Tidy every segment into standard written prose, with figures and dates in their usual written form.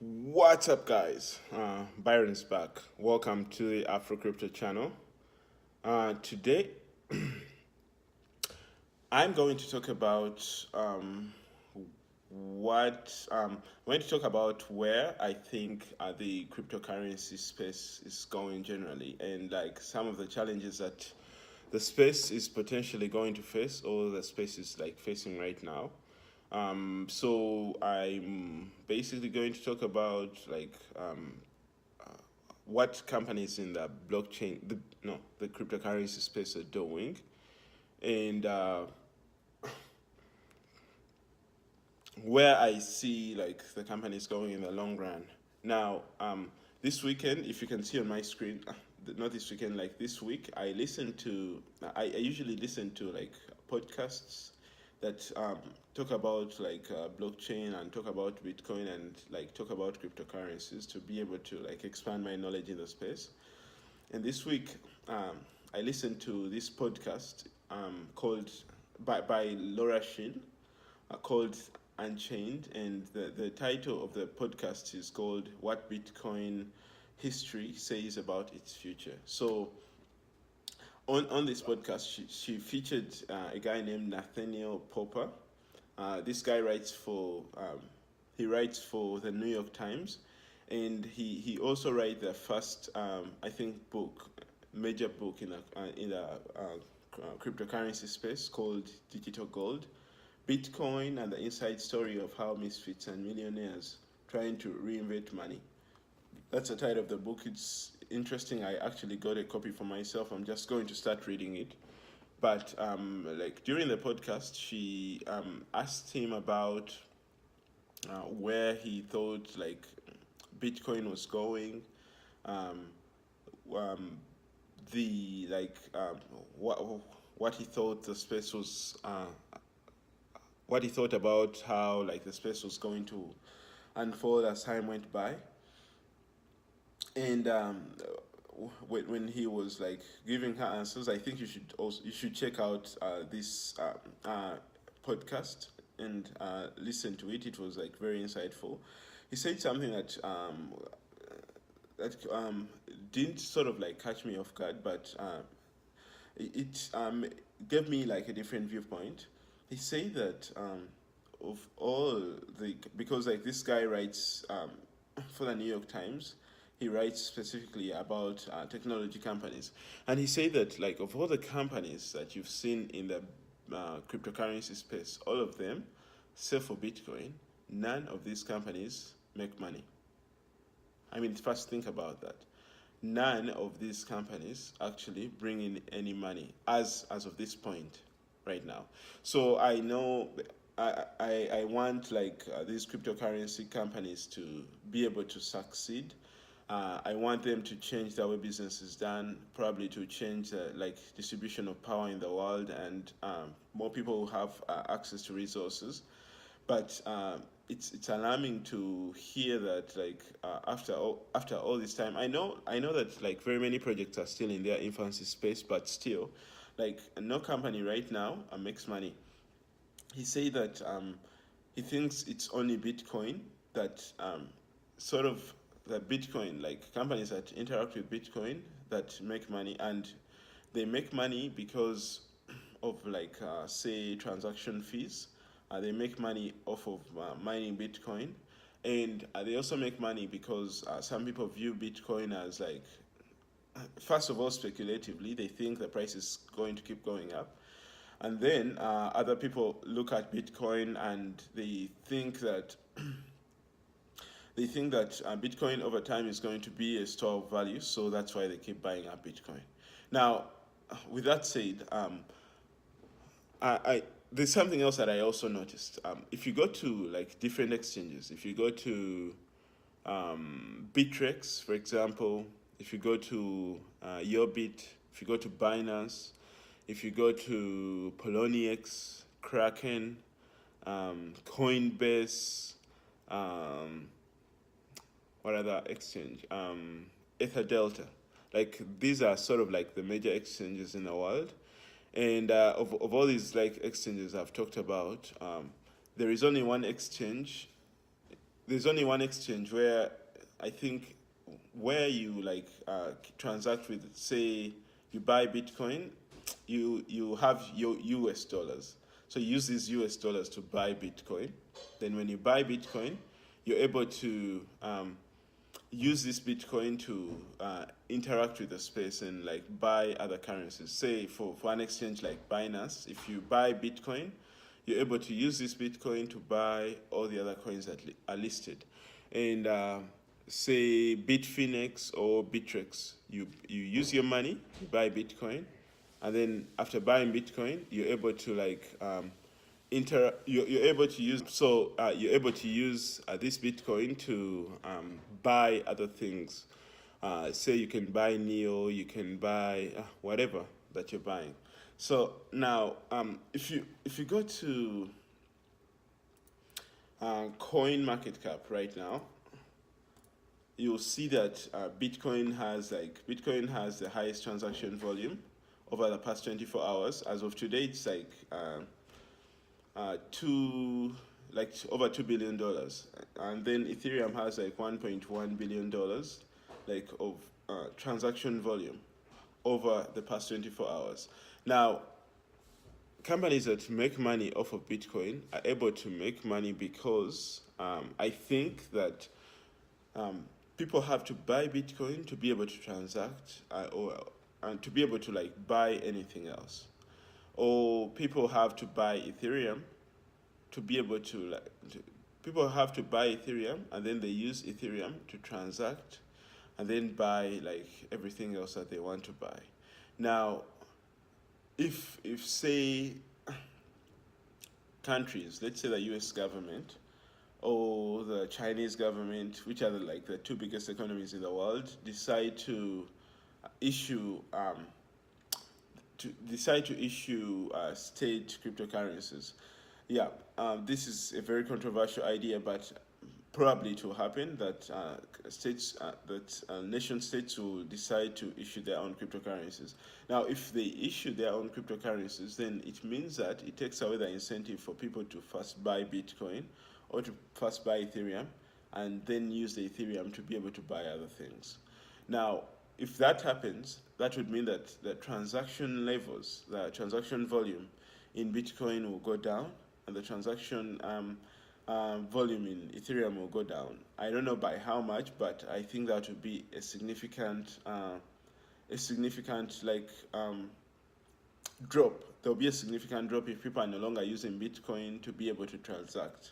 What's up, guys? Byron's back. Welcome to the Afro Crypto channel. Today, I'm going to talk about I'm going to talk about where I think the cryptocurrency space is going generally, and like some of the challenges that the space is potentially going to face, or the space is like facing right now. So I'm basically going to talk about what companies in the blockchain, the cryptocurrency space are doing, and where I see like the companies going in the long run. Now, this weekend, if you can see on my screen, not this weekend, like this week, I usually listen to like podcasts that talk about like blockchain and talk about Bitcoin and like talk about cryptocurrencies to be able to like expand my knowledge in the space. And this week, I listened to this podcast called by Laura Shin, called Unchained, and the title of the podcast is called "What Bitcoin History Says About Its Future." So on this podcast, she featured a guy named Nathaniel Popper. This guy writes for the New York Times, and he also writes the first I think major book in the cryptocurrency space called Digital Gold, Bitcoin and the inside story of how misfits and millionaires trying to reinvent money. That's the title of the book. It's interesting. I actually got a copy for myself. I'm just going to start reading it. But like during the podcast, she asked him about where he thought like Bitcoin was going, um, um, the like what he thought the space was, what he thought about how like the space was going to unfold as time went by, and when he was like giving her answers, I think you should check out this podcast and listen to it. It was like very insightful. He said something that didn't sort of like catch me off guard, but it gave me like a different viewpoint. He said that of all the because like this guy writes for the New York Times, he writes specifically about technology companies, and he said that like of all the companies that you've seen in the cryptocurrency space, all of them, save for Bitcoin, none of these companies make money. I mean, first think about that. None of these companies actually bring in any money as of this point right now. So I know I want like these cryptocurrency companies to be able to succeed. I want them to change the way business is done, probably to change the like distribution of power in the world, and more people will have access to resources. But it's alarming to hear that like after all this time, I know that like very many projects are still in their infancy space, but still, like no company right now makes money. He said that he thinks it's only Bitcoin that sort of the Bitcoin, like companies that interact with Bitcoin that make money, and they make money because of like say transaction fees. They make money off of mining Bitcoin, and they also make money because some people view Bitcoin as like, first of all, speculatively, they think the price is going to keep going up. And then other people look at Bitcoin and they think that Bitcoin over time is going to be a store of value, so that's why they keep buying up Bitcoin. Now, with that said, I there's something else that I also noticed. If you go to like different exchanges, if you go to Bittrex, for example, if you go to Yobit, if you go to Binance, if you go to Poloniex, Kraken, Coinbase, um, what other exchange? EtherDelta. Like these are sort of like the major exchanges in the world, and of all these like exchanges I've talked about, there is only one exchange there's only one exchange where I think where you like transact with, say you buy Bitcoin, you have your US dollars. So you use these US dollars to buy Bitcoin. Then when you buy Bitcoin, you're able to use this Bitcoin to interact with the space and like buy other currencies. Say for an exchange like Binance, if you buy Bitcoin, you're able to use this Bitcoin to buy all the other coins that are listed. And say Bitfinex or Bittrex, you use your money, you buy Bitcoin, and then after buying Bitcoin, you're able to like you're able to use you're able to use this Bitcoin to buy other things. Say you can buy Neo, you can buy whatever that you're buying. So now, if you go to Coin Market Cap right now, you'll see that Bitcoin has the highest transaction volume over the past 24 hours. As of today, it's like over $2 billion, and then Ethereum has like $1.1 billion, like of transaction volume over the past 24 hours. Now, companies that make money off of Bitcoin are able to make money because I think that people have to buy Bitcoin to be able to transact and to be able to like buy anything else. Or people have to buy Ethereum to be able to people have to buy Ethereum and then they use Ethereum to transact and then buy like everything else that they want to buy. Now, if say countries, let's say the US government or the Chinese government, which are the two biggest economies in the world, decide to issue state cryptocurrencies. Yeah, this is a very controversial idea, but probably it will happen that nation states will decide to issue their own cryptocurrencies. Now, if they issue their own cryptocurrencies, then it means that it takes away the incentive for people to first buy Bitcoin or to first buy Ethereum and then use the Ethereum to be able to buy other things. Now, if that happens, that would mean that the transaction levels, the transaction volume in Bitcoin will go down, and the transaction volume in Ethereum will go down. I don't know by how much, but I think that would be a significant drop. There'll be a significant drop if people are no longer using Bitcoin to be able to transact,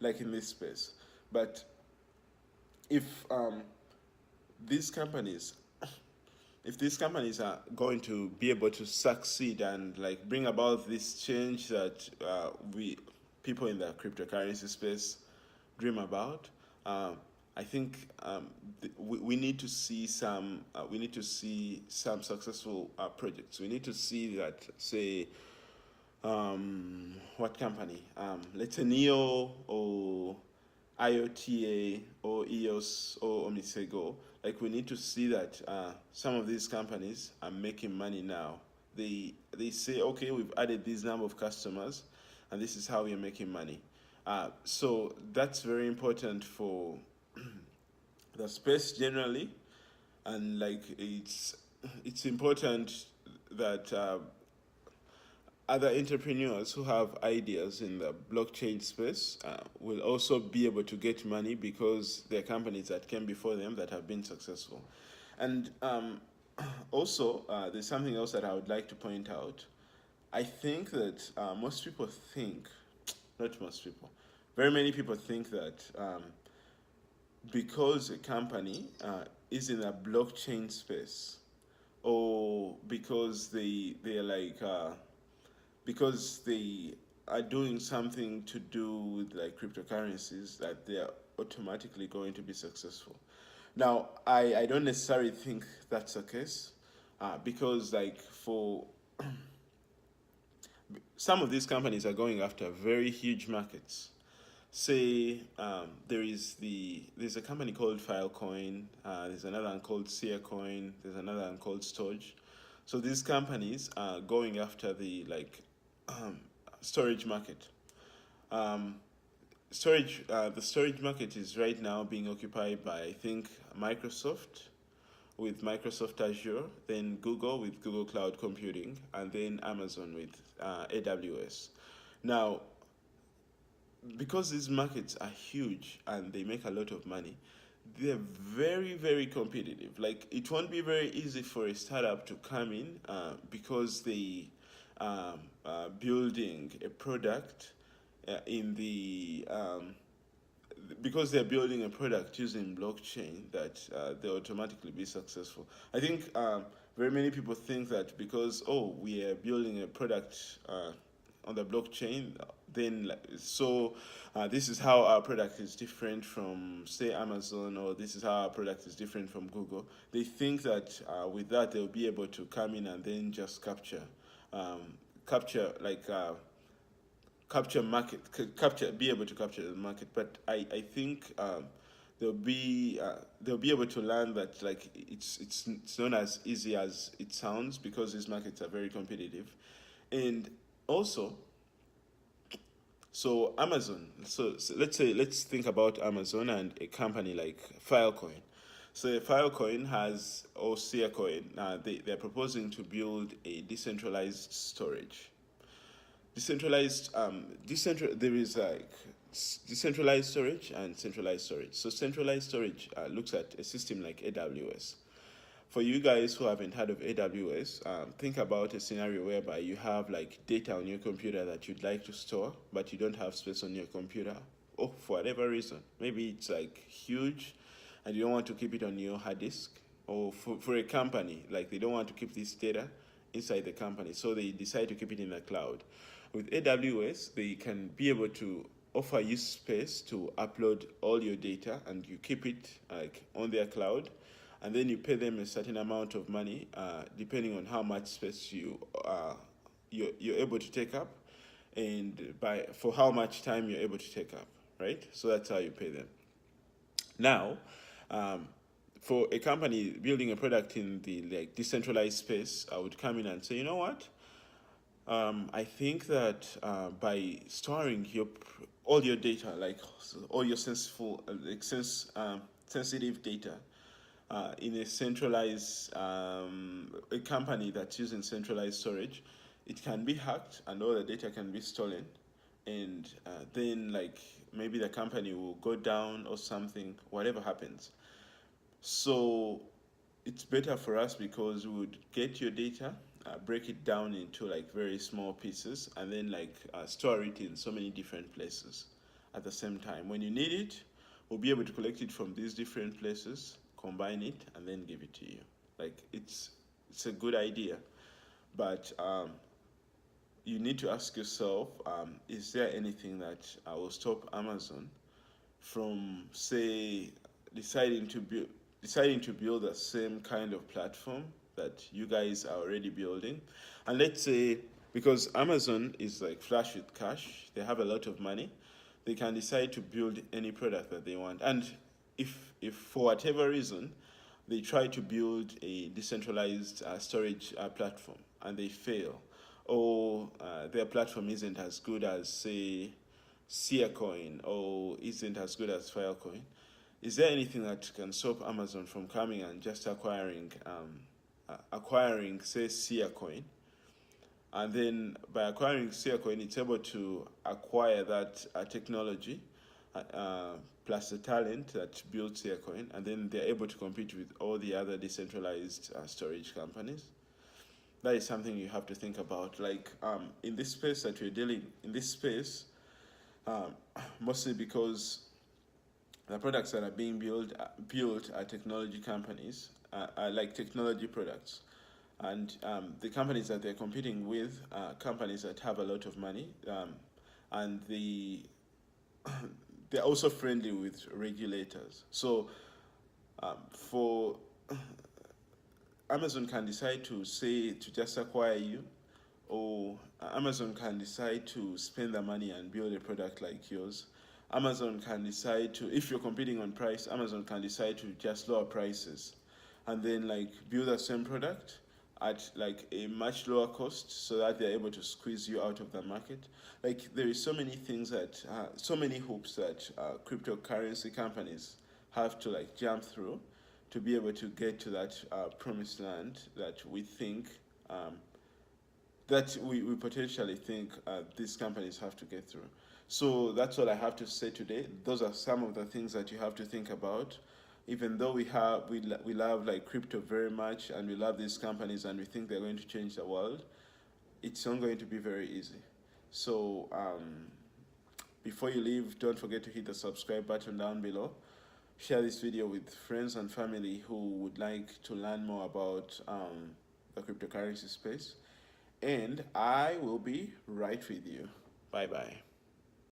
like in this space. But if these companies are going to be able to succeed and like bring about this change that people in the cryptocurrency space dream about, I think we need to see some successful projects. We need to see that, say, what company? Let's say Neo or IOTA or EOS or Omisego. Like, we need to see that some of these companies are making money now. They say, okay, we've added this number of customers, and this is how we are making money. So that's very important for the space generally, and like it's important that other entrepreneurs who have ideas in the blockchain space will also be able to get money because there are companies that came before them that have been successful. And also, there's something else that I would like to point out. I think that very many people think that because a company is in a blockchain space, or because because they are doing something to do with like cryptocurrencies, that they are automatically going to be successful. Now, I don't necessarily think that's the case, because like for some of these companies are going after very huge markets. Say there's a company called Filecoin, there's another one called Seacoin, there's another one called Storj. So these companies are going after the storage market. the storage market is right now being occupied by, I think, Microsoft with Microsoft Azure, then Google with Google Cloud Computing, and then Amazon with AWS. Now, because these markets are huge and they make a lot of money, they're very, very competitive. Like, it won't be very easy for a startup to come in because they building a product in the because they're building a product using blockchain that they'll automatically be successful. I think very many people think that because we are building a product on the blockchain, then this is how our product is different from say Amazon, or this is how our product is different from Google. They think that with that they'll be able to come in and then just um, capture like. Be able to capture the market. But I think they'll be able to learn that like it's not as easy as it sounds, because these markets are very competitive. And also, so Amazon, so let's think about Amazon and a company like Filecoin. So Filecoin has, or Siacoin, they're proposing to build a decentralized storage. There is like decentralized storage and centralized storage. So centralized storage looks at a system like AWS. For you guys who haven't heard of AWS, think about a scenario whereby you have like data on your computer that you'd like to store, but you don't have space on your computer, or for whatever reason. Maybe it's like huge and you don't want to keep it on your hard disk, or for a company, like they don't want to keep this data inside the company, so they decide to keep it in the cloud. With AWS, they can be able to offer you space to upload all your data, and you keep it like on their cloud, and then you pay them a certain amount of money depending on how much space you're able to take up, and for how much time you're able to take up, right? So that's how you pay them. Now, for a company building a product in the like decentralized space, I would come in and say, you know what? I think that by storing all your data, like all your sensitive data, in a centralized a company that's using centralized storage, it can be hacked and all the data can be stolen, and then like maybe the company will go down or something, whatever happens. So it's better for us because we would get your data, break it down into like very small pieces, and then like store it in so many different places at the same time. When you need it, we'll be able to collect it from these different places, combine it, and then give it to you. Like it's a good idea, but you need to ask yourself: is there anything that will stop Amazon from, say, deciding to build the same kind of platform that you guys are already building? And let's say, because Amazon is like flush with cash, they have a lot of money, they can decide to build any product that they want. And if for whatever reason they try to build a decentralized storage platform and they fail, or their platform isn't as good as, say, Siacoin, or isn't as good as Filecoin, is there anything that can stop Amazon from coming and just acquiring, say, Siacoin, and then by acquiring Siacoin, it's able to acquire that technology plus the talent that built Siacoin, and then they're able to compete with all the other decentralized storage companies? That is something you have to think about. Like in this space that we're dealing in this space, mostly because the products that are being built are technology companies, are like technology products, and the companies that they're competing with are companies that have a lot of money, and they're also friendly with regulators. So for Amazon can decide to say to just acquire you, or Amazon can decide to spend the money and build a product like yours. Amazon can decide to, if you're competing on price, Amazon can decide to just lower prices and then like build the same product at like a much lower cost so that they're able to squeeze you out of the market. Like there is so many things that so many hoops that cryptocurrency companies have to like jump through to be able to get to that promised land that we think we potentially think these companies have to get through. So that's what I have to say today. Those are some of the things that you have to think about. Even though we love like crypto very much and we love these companies and we think they're going to change the world, it's not going to be very easy. So before you leave, don't forget to hit the subscribe button down below. Share this video with friends and family who would like to learn more about the cryptocurrency space. And I will be right with you. Bye bye.